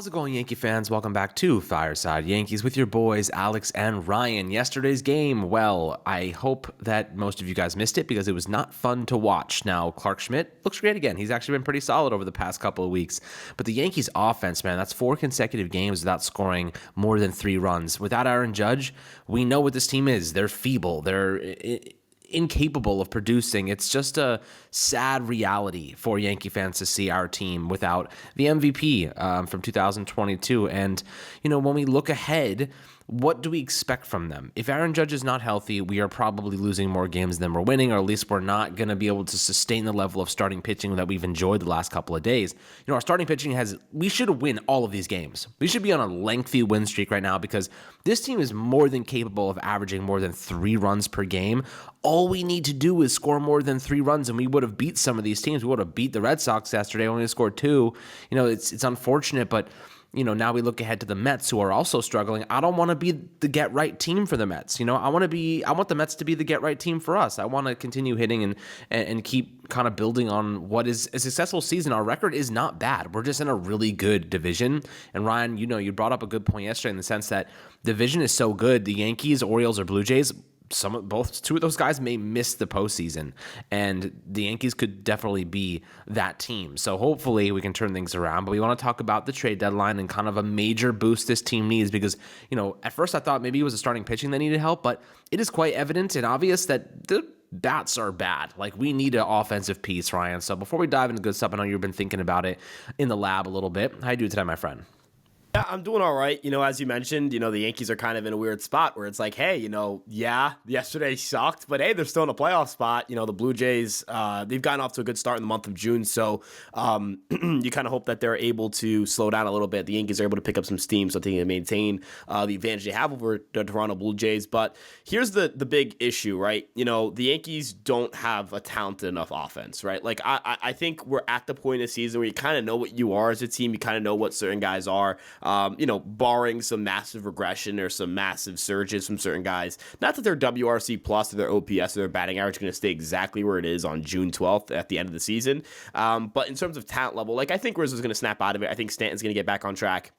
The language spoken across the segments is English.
How's it going, Yankee fans? Welcome back to Fireside Yankees with your boys, Alex and Ryan. Yesterday's game, well, I hope that most of you guys missed it because it was not fun to watch. Now, Clark Schmidt looks great again. He's actually been pretty solid over the past couple of weeks. But the Yankees offense, man, that's 4 consecutive games without scoring more than 3 runs. Without Aaron Judge, we know what this team is. They're feeble. They're incapable of producing. It's just a sad reality for Yankee fans to see our team without the MVP from 2022. And, when we look ahead, what do we expect from them? If Aaron Judge is not healthy, we are probably losing more games than we're winning, or at least we're not going to be able to sustain the level of starting pitching that we've enjoyed the last couple of days. Our starting pitching we should win all of these games. We should be on a lengthy win streak right now because this team is more than capable of averaging more than 3 runs per game. All we need to do is score more than 3 runs, and we would have beat some of these teams. We would have beat the Red Sox yesterday, only scored 2. It's unfortunate, but now we look ahead to the Mets, who are also struggling. I don't want to be the get-right team for the Mets. I want the Mets to be the get-right team for us. I want to continue hitting and keep kind of building on what is a successful season. Our record is not bad. We're just in a really good division. And Ryan, you brought up a good point yesterday in the sense that division is so good. The Yankees, Orioles, or Blue Jays, two of those guys may miss the postseason, and the Yankees could definitely be that team. So hopefully we can turn things around. But we want to talk about the trade deadline and kind of a major boost this team needs because, at first I thought maybe it was the starting pitching that needed help, but it is quite evident and obvious that the bats are bad. Like, we need an offensive piece, Ryan. So before we dive into good stuff, I know you've been thinking about it in the lab a little bit. How you doing today, my friend? Yeah, I'm doing all right. As you mentioned, the Yankees are kind of in a weird spot where it's like, hey, yesterday sucked, but hey, they're still in a playoff spot. The Blue Jays, they've gotten off to a good start in the month of June. So you kind of hope that they're able to slow down a little bit. The Yankees are able to pick up some steam so they can maintain the advantage they have over the Toronto Blue Jays. But here's the big issue, right? The Yankees don't have a talented enough offense, right? Like, I think we're at the point of the season where you kind of know what you are as a team. You kind of know what certain guys are. Barring some massive regression or some massive surges from certain guys. Not that their WRC plus or their OPS or their batting average is going to stay exactly where it is on June 12th at the end of the season. But in terms of talent level, I think Rizzo's going to snap out of it. I think Stanton's going to get back on track.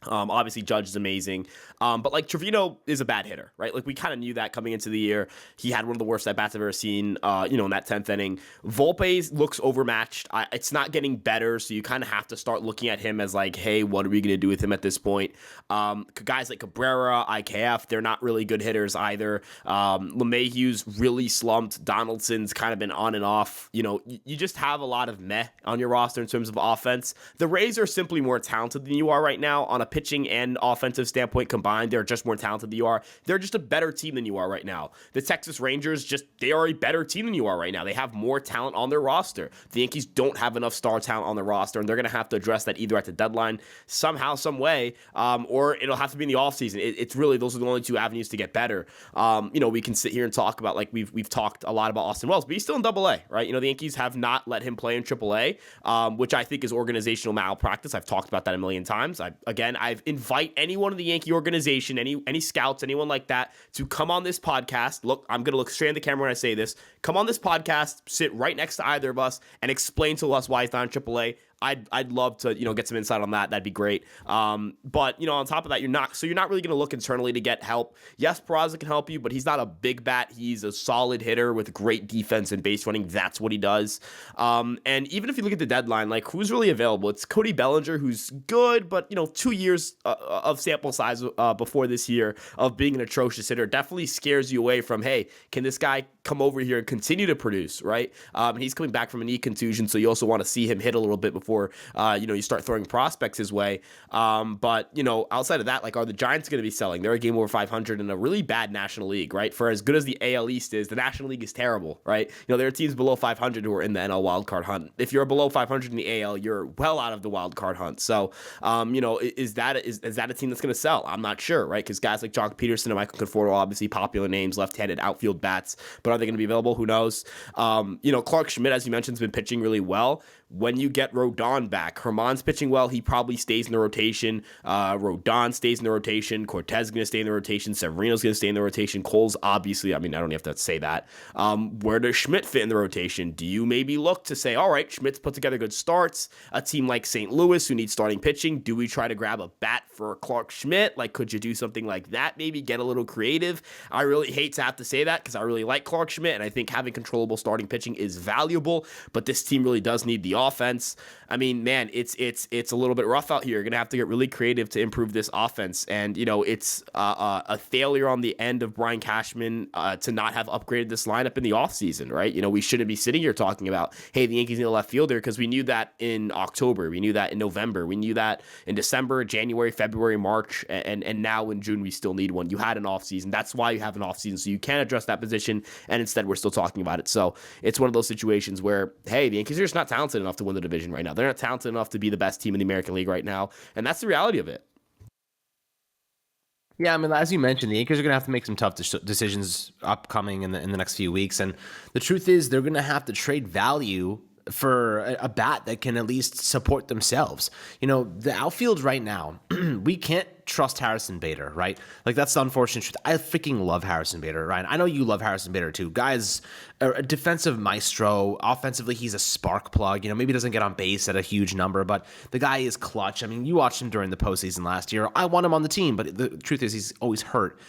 Obviously Judge is amazing. But Trevino is a bad hitter, right? We kind of knew that coming into the year. He had one of the worst at-bats I've ever seen, in that 10th inning. Volpe looks overmatched. It's not getting better, so you kind of have to start looking at him as hey, what are we going to do with him at this point? Guys like Cabrera, IKF, they're not really good hitters either. LeMahieu's really slumped. Donaldson's kind of been on and off. You just have a lot of meh on your roster in terms of offense. The Rays are simply more talented than you are right now on a pitching and offensive standpoint combined. They're just more talented than you are. They're just a better team than you are right now. The Texas Rangers, they are a better team than you are right now. They have more talent on their roster. The Yankees don't have enough star talent on their roster, and they're going to have to address that either at the deadline somehow, some way, or it'll have to be in the offseason. It's really, those are the only 2 avenues to get better. We can sit here and talk about, we've talked a lot about Austin Wells, but he's still in AA, right? The Yankees have not let him play in AAA, which I think is organizational malpractice. I've talked about that a million times. I invite anyone in the Yankee organization, any scouts, anyone like that, to come on this podcast. Look, I'm going to look straight at the camera when I say this. Come on this podcast, sit right next to either of us, and explain to us why he's not in AAA. I'd love to, get some insight on that. That'd be great. But, on top of that, you're not really going to look internally to get help. Yes, Peraza can help you, but he's not a big bat. He's a solid hitter with great defense and base running. That's what he does. And even if you look at the deadline, who's really available? It's Cody Bellinger, who's good, but, 2 years of sample size before this year of being an atrocious hitter definitely scares you away from, hey, can this guy come over here and continue to produce, right? He's coming back from a knee contusion, so you also want to see him hit a little bit before you start throwing prospects his way. But outside of that, are the Giants going to be selling? They're a game over 500 in a really bad National League, right? For as good as the AL East is, the National League is terrible, right? There are teams below 500 who are in the NL wildcard hunt. If you're below 500 in the AL, you're well out of the wildcard hunt. So, is that a team that's going to sell? I'm not sure, right? Because guys like Jock Peterson and Michael Conforto, obviously popular names, left-handed outfield bats, but are they going to be available? Who knows? Clark Schmidt, as you mentioned, has been pitching really well. when you get Rodon back, Herman's pitching well. He probably stays in the rotation. Rodon stays in the rotation. Cortez is going to stay in the rotation. Severino's going to stay in the rotation. Cole's obviously, I mean, I don't have to say that. Where does Schmidt fit in the rotation? Do you maybe look to say, all right, Schmidt's put together good starts, a team like St. Louis who needs starting pitching, do we try to grab a bat for Clark Schmidt? Like, could you do something like that? Maybe get a little creative. I really hate to have to say that because I really like Clark Schmidt, and I think having controllable starting pitching is valuable, but this team really does need the offense. I mean, man, it's a little bit rough out here. You're going to have to get really creative to improve this offense, and, you know, it's a failure on the end of Brian Cashman to not have upgraded this lineup in the offseason, right? You know, we shouldn't be sitting here talking about, hey, the Yankees need a left fielder, because we knew that in October, we knew that in November, we knew that in December, January, February, March, and now in June we still need one. You had an offseason. That's why you have an offseason, so you can address that position, and instead we're still talking about it. So it's one of those situations where, hey, the Yankees are just not talented enough to win the division right now. They're not talented enough to be the best team in the American League right now, and that's the reality of it. Yeah, I mean, as you mentioned, the Yankees are going to have to make some tough decisions upcoming in the next few weeks, and the truth is they're going to have to trade value for a bat that can at least support themselves. You know, the outfield right now, we can't trust Harrison Bader, right? Like, that's the unfortunate truth. I freaking love Harrison Bader, Ryan. I know you love Harrison Bader too. Guy's a defensive maestro. Offensively, he's a spark plug. You know, maybe he doesn't get on base at a huge number, but the guy is clutch. I mean, you watched him during the postseason last year. I want him on the team, but the truth is he's always hurt.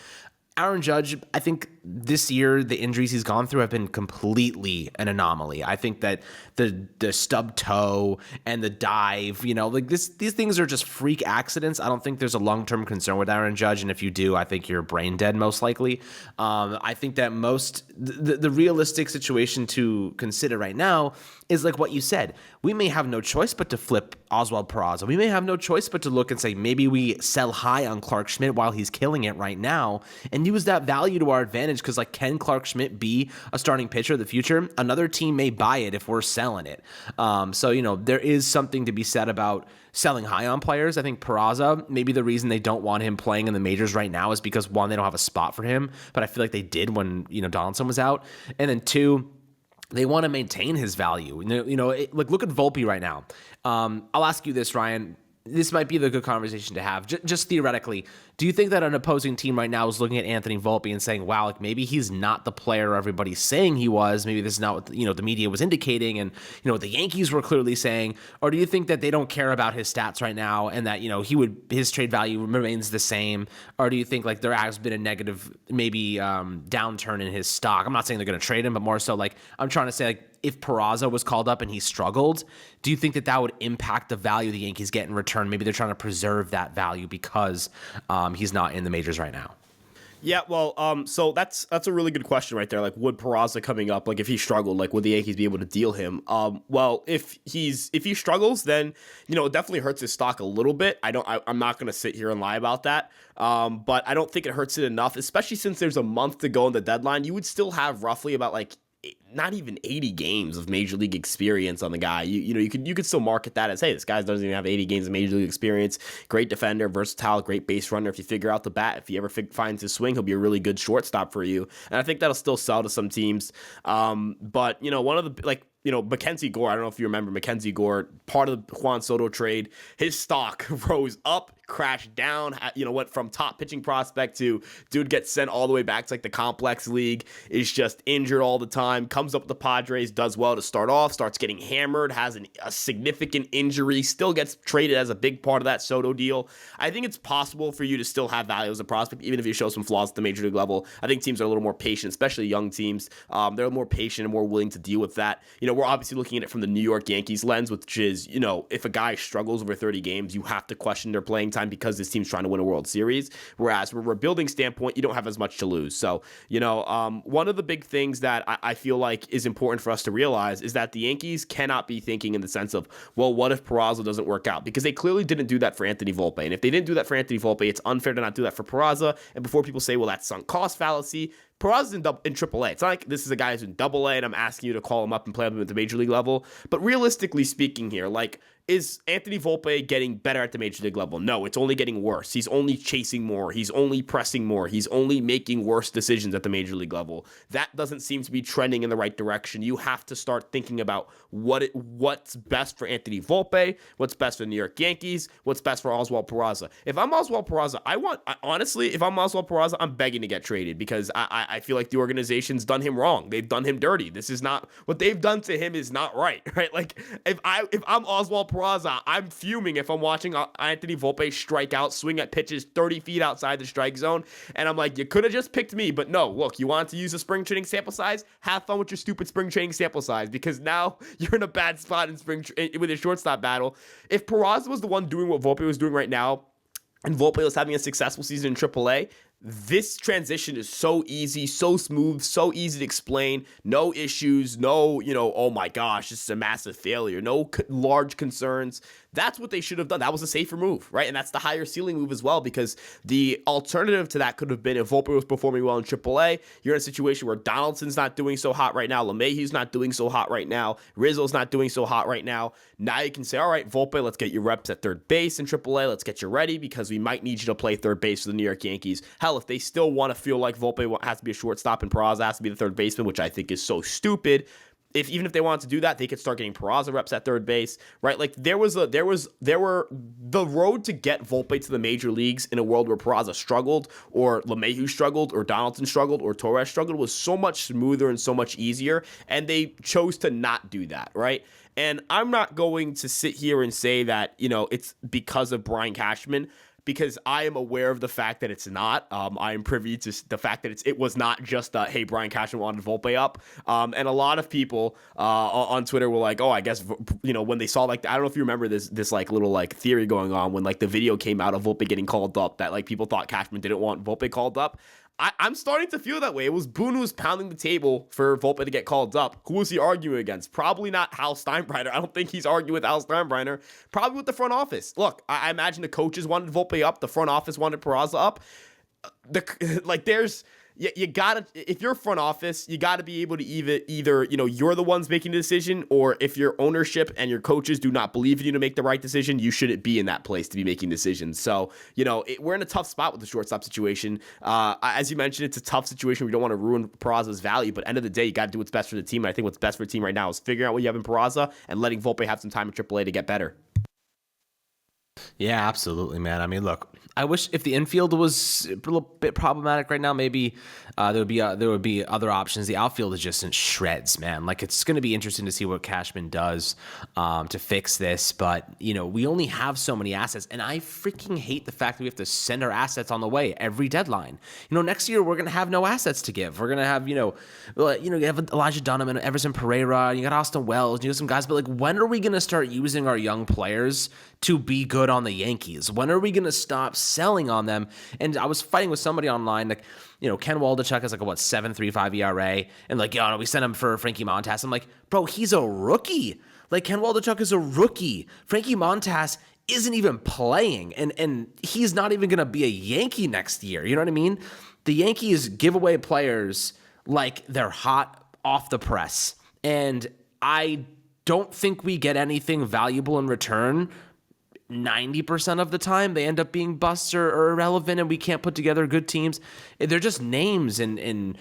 Aaron Judge, I think this year the injuries he's gone through have been completely an anomaly. I think that the stub toe and the dive, you know, like these things are just freak accidents. I don't think there's a long-term concern with Aaron Judge, and if you do, I think you're brain dead most likely. I think that the realistic situation to consider right now is like what you said. We may have no choice but to flip Oswald Peraza. We may have no choice but to look and say maybe we sell high on Clark Schmidt while he's killing it right now and use that value to our advantage, because like, can Clark Schmidt be a starting pitcher of the future? Another team may buy it if we're selling it. So, you know, there is something to be said about selling high on players. I think Peraza, maybe the reason they don't want him playing in the majors right now is because, one, they don't have a spot for him, but I feel like they did when, you know, Donaldson was out. And then two, they want to maintain his value. You know, look at Volpe right now. I'll ask you this, Ryan. This might be the good conversation to have. Just theoretically, do you think that an opposing team right now is looking at Anthony Volpe and saying, wow, like maybe he's not the player everybody's saying he was. Maybe this is not what, you know, the media was indicating and, you know, what the Yankees were clearly saying. Or do you think that they don't care about his stats right now and that, you know, his trade value remains the same? Or do you think like there has been a negative, maybe downturn in his stock? I'm not saying they're going to trade him, but more so like I'm trying to say, like, if Peraza was called up and he struggled, do you think that would impact the value the Yankees get in return? Maybe they're trying to preserve that value because he's not in the majors right now. Yeah, well, so that's a really good question right there. Like, would Peraza coming up, like if he struggled, like would the Yankees be able to deal him? Well, if he struggles, then, you know, it definitely hurts his stock a little bit. I'm not gonna sit here and lie about that. But I don't think it hurts it enough, especially since there's a month to go in the deadline. You would still have roughly about like not even 80 games of major league experience on the guy. You know, you could still market that as, hey, this guy doesn't even have 80 games of major league experience. Great defender, versatile, great base runner. If you figure out the bat, if he ever finds his swing, he'll be a really good shortstop for you. And I think that'll still sell to some teams. But, you know, one of the, like, you know, Mackenzie Gore, I don't know if you remember Mackenzie Gore, part of the Juan Soto trade, his stock rose up, crashed down, you know, went from top pitching prospect to dude gets sent all the way back to like the complex league, is just injured all the time, comes up with the Padres, does well to start off, starts getting hammered, has a significant injury, still gets traded as a big part of that Soto deal. I think it's possible for you to still have value as a prospect, even if you show some flaws at the major league level. I think teams are a little more patient, especially young teams. They're more patient and more willing to deal with that. You know, we're obviously looking at it from the New York Yankees lens, which is, you know, if a guy struggles over 30 games, you have to question their playing time because this team's trying to win a World Series. Whereas from a rebuilding standpoint, you don't have as much to lose. So, you know, one of the big things that I feel like is important for us to realize is that the Yankees cannot be thinking in the sense of, well, what if Peraza doesn't work out? Because they clearly didn't do that for Anthony Volpe. And if they didn't do that for Anthony Volpe, it's unfair to not do that for Peraza. And before people say, well, that's sunk cost fallacy, Peraza's in AAA. It's not like this is a guy who's in AA and I'm asking you to call him up and play him at the major league level. But realistically speaking here, like, is Anthony Volpe getting better at the major league level? No, it's only getting worse. He's only chasing more. He's only pressing more. He's only making worse decisions at the major league level. That doesn't seem to be trending in the right direction. You have to start thinking about what's best for Anthony Volpe, what's best for the New York Yankees, what's best for Oswald Peraza. If I'm Oswald Peraza, honestly, if I'm Oswald Peraza, I'm begging to get traded because I feel like the organization's done him wrong. They've done him dirty. This is not what they've done to him is not right, right? Like if I'm Oswald Peraza, I'm fuming if I'm watching Anthony Volpe strike out, swing at pitches 30 feet outside the strike zone, and I'm like, you could have just picked me, but no, look, you wanted to use a spring training sample size? Have fun with your stupid spring training sample size, because now you're in a bad spot with your shortstop battle. If Peraza was the one doing what Volpe was doing right now, and Volpe was having a successful season in AAA, this transition is so easy, so smooth, so easy to explain. No issues, no, oh my gosh, this is a massive failure. No large concerns. That's what they should have done. That was a safer move, right? And that's the higher ceiling move as well, because the alternative to that could have been if Volpe was performing well in AAA, you're in a situation where Donaldson's not doing so hot right now, LeMahieu's not doing so hot right now, Rizzo's not doing so hot right now. Now you can say, all right, Volpe, let's get your reps at third base in AAA. Let's get you ready because we might need you to play third base for the New York Yankees. Hell, if they still want to feel like Volpe has to be a shortstop and Peraza has to be the third baseman, which I think is so stupid, even if they wanted to do that, they could start getting Peraza reps at third base, right? Like there were the road to get Volpe to the major leagues in a world where Peraza struggled, or LeMahieu struggled, or Donaldson struggled, or Torres struggled, was so much smoother and so much easier, and they chose to not do that, right? And I'm not going to sit here and say that, it's because of Brian Cashman, because I am aware of the fact that it's not. I am privy to the fact that it was not just, hey, Brian Cashman wanted Volpe up. And a lot of people on Twitter were like, oh, I guess, when they saw, like, I don't know if you remember this like little like theory going on when like the video came out of Volpe getting called up, that like people thought Cashman didn't want Volpe called up. I'm starting to feel that way. It was Boone who was pounding the table for Volpe to get called up. Who was he arguing against? Probably not Hal Steinbrenner. I don't think he's arguing with Hal Steinbrenner. Probably with the front office. Look, I imagine the coaches wanted Volpe up. The front office wanted Peraza up. You gotta, if you're front office, you gotta be able to either you're the ones making the decision, or if your ownership and your coaches do not believe in you to make the right decision, you shouldn't be in that place to be making decisions. So we're in a tough spot with the shortstop situation. As you mentioned, it's a tough situation. We don't want to ruin Peraza's value, but end of the day, you got to do what's best for the team. And I think what's best for the team right now is figuring out what you have in Peraza and letting Volpe have some time in AAA to get better. Yeah, absolutely, man. I mean, look, I wish if the infield was a little bit problematic right now, maybe there would be other options. The outfield is just in shreds, man. Like, it's going to be interesting to see what Cashman does to fix this. But we only have so many assets, and I freaking hate the fact that we have to send our assets on the way every deadline. Next year we're going to have no assets to give. We're going to have you have Elijah Dunham and Everson Pereira. You got Austin Wells. You got some guys, but like, when are we going to start using our young players to be good on the Yankees? When are we going to stop selling on them? And I was fighting with somebody online, like, Ken Waldichuk has like a 7.35 ERA, and like, we sent him for Frankie Montas. I'm like, bro, he's a rookie. Like, Ken Waldichuk is a rookie. Frankie Montas isn't even playing, and he's not even going to be a Yankee next year. You know what I mean? The Yankees give away players like they're hot off the press, and I don't think we get anything valuable in return. 90% of the time they end up being busts or irrelevant, and we can't put together good teams. They're just names and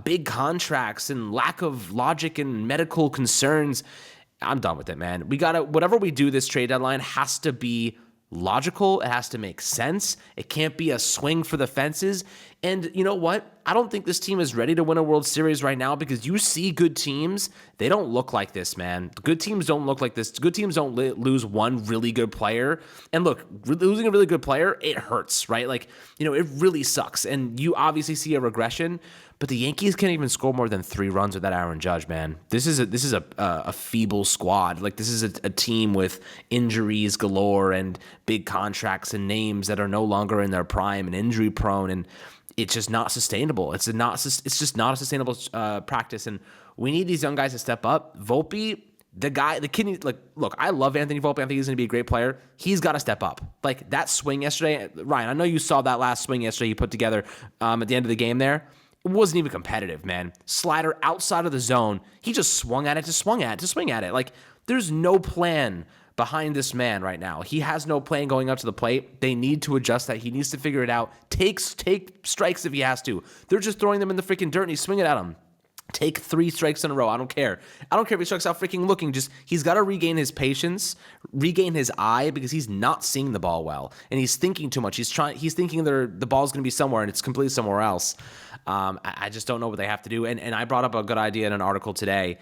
big contracts and lack of logic and medical concerns. I'm done with it, man. Whatever we do this trade deadline has to be logical. It has to make sense. It can't be a swing for the fences. And you know what? I don't think this team is ready to win a World Series right now, because you see good teams, they don't look like this, man. Good teams don't look like this. Good teams don't lose one really good player. And look, losing a really good player, it hurts, right? Like, it really sucks. And you obviously see a regression, but the Yankees can't even score more than 3 runs without Aaron Judge, man. This is a feeble squad. Like, this is a team with injuries galore and big contracts and names that are no longer in their prime and injury prone, and it's just not sustainable. It's just not a sustainable practice, and we need these young guys to step up. Volpe, the kid, like, look, I love Anthony Volpe. I think he's going to be a great player. He's got to step up. Like, that swing yesterday, Ryan, I know you saw that last swing yesterday he put together at the end of the game there. It wasn't even competitive, man. Slider outside of the zone. He just swung at it to swing at it. Like, there's no plan behind this man right now. He has no plan going up to the plate. They need to adjust that. He needs to figure it out. Take strikes if he has to. They're just throwing them in the freaking dirt and he's swinging at them. Take 3 strikes in a row. I don't care. I don't care if he strikes out freaking looking. Just, he's got to regain his patience, regain his eye, because he's not seeing the ball well. And he's thinking too much. He's thinking the ball's going to be somewhere and it's completely somewhere else. I just don't know what they have to do. And I brought up a good idea in an article today.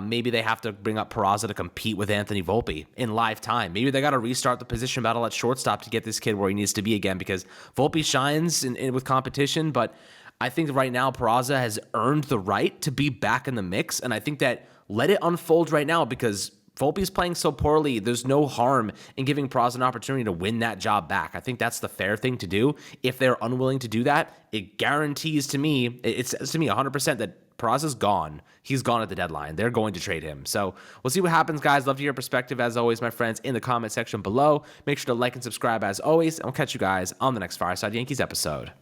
Maybe they have to bring up Peraza to compete with Anthony Volpe in live time. Maybe they got to restart the position battle at shortstop to get this kid where he needs to be again, because Volpe shines with competition, but I think right now Peraza has earned the right to be back in the mix, and I think that let it unfold right now, because Volpe's playing so poorly. There's no harm in giving Peraza an opportunity to win that job back. I think that's the fair thing to do. If they're unwilling to do that, it guarantees to me, it says to me 100% that Peraza's gone. He's gone at the deadline. They're going to trade him. So we'll see what happens, guys. Love to hear your perspective, as always, my friends, in the comment section below. Make sure to like and subscribe, as always, and we'll catch you guys on the next Fireside Yankees episode.